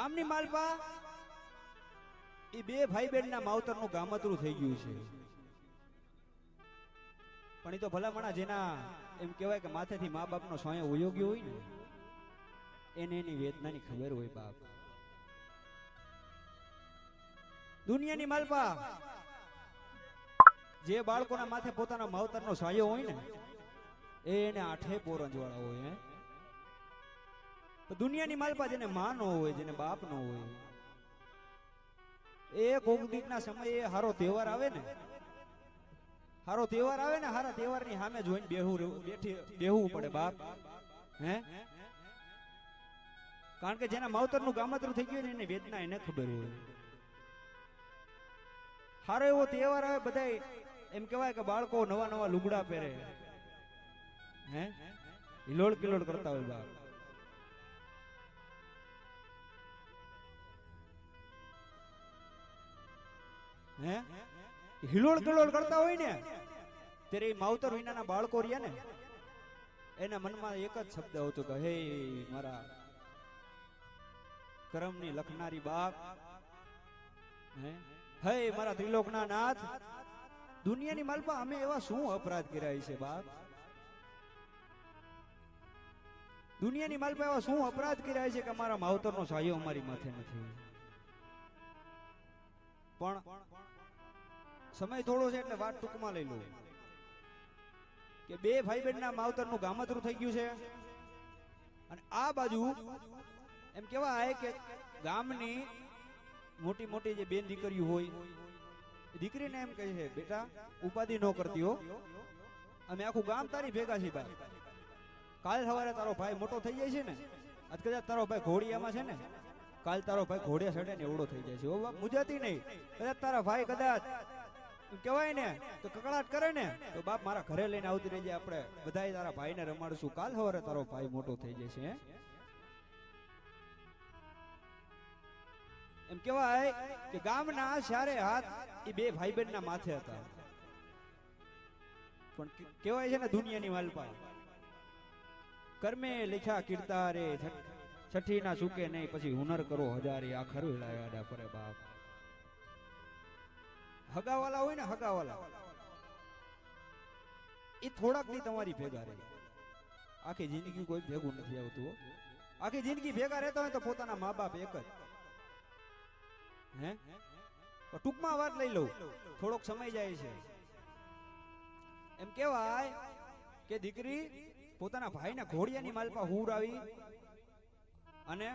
ગામની માલપા એ બે ભાઈ બહેન ના માવતરનું ગામતરું થઈ ગયું છે. પણ એ તો ભલામણા જેના એમ કહેવાય કે માથેથી મા બાપનો સોય ઉયોગ્ય હોય ને એને એની વેદનાની ખબર હોય. બાપ દુનિયાની માલપા જે બાળકોના માથે પોતાના માવતરનો સાયો હોય ને એને આઠે પોરંજવાળા હોય. દુનિયાની માલપા જેને માં નો હોય, જેને બાપ નો હોય, એ કોક દીકના સમયે હારો તહેવાર આવે ને, હારો તહેવાર આવે ને, હારા તહેવારની સામે જોઈને બેહવું પડે બાપ. હે કારણ કે જેના માવતરનું ગામતરું થઈ ગયું ને એને વેદના એને ખબર હોય. હારો એવો તહેવાર આવે, બધા એમ કહેવાય કે બાળકો નવા નવા લુગડા પહેરે, હે હિલોળ કિલોળ કરતા હોય બાપ. હે હિલોળ કિલોળ કરતા હોય ને ત્યારે એ માવતર વિનાના બાળકો રહ્યા ને એના મનમાં એક જ શબ્દ આવતો કે હે મારા કરમની લખનારી બાપ, હે મારા ત્રિલોકના નાથ, દુનિયાની માલપા અમે એવા શું અપરાધ કર્યા છે બાપ? દુનિયાની માલપા એવા શું અપરાધ કર્યા છે કે અમારા માવતરનો સાયો અમારી માથે નથી? પણ સમય થોડો છે એટલે વાત ટૂંકમાં લઈ લો કે બે ભાઈ બહેન ના માવતરનું ગામતરું થઈ ગયું છે અને આ બાજુ એમ કેવાય કે ગામની મોટી મોટી જે બેન દીકરીઓ હોય દીકરીને એમ કહે છે બેટા ઉપાધિ ન કરતી હો, અમે આખું ગામ તારી ભેગા છીએ ભાઈ. કાલ સવારે તારો ભાઈ મોટો થઈ જાય છે ને, આજ કદાચ તારો ભાઈ ઘોડિયામાં છે ને, કાલ તારો ભાઈ ઘોડિયા ચડે ને એવડો થઈ જાય છે. ઓ બાપ મુજાતી નહીં, કદાચ તારા ભાઈ કદાચ કહેવાય ને તો કકડાટ કરે ને તો બાપ મારા ઘરે લઈને આવતી રહી જાય, આપણે બધાય તારા ભાઈને રમાડશું, કાલ સવારે તારો ભાઈ મોટો થઈ જશે. એમ કહેવાય કે ગામના ચારે હાથ એ બે ભાઈ બહેન ના માથે હતા. પણ કહેવાય છે ને દુનિયાની માલપા કર્મે લખ્યા કીર્તા રે છઠ્ઠી ના ચૂકે નહીં, પછી હુનર કરો હજારે આ ખરું લાયા ફરે બાપ. હગાવાલા હોય ને હગાવાલા એ થોડાક દી તમારી ભેગા રહે, આખી જિંદગી કોઈ ભેગું નથી આવતું. આખી જિંદગી ભેગા રહેતા હોય તો પોતાના મા બાપ એક જ. હે ટૂંકમાં વાત લઈ લઉં, થોડોક સમય જાય છે. એમ કેવાય કે દીકરી પોતાના ભાઈના ઘોડિયાની માલપા હુર આવી અને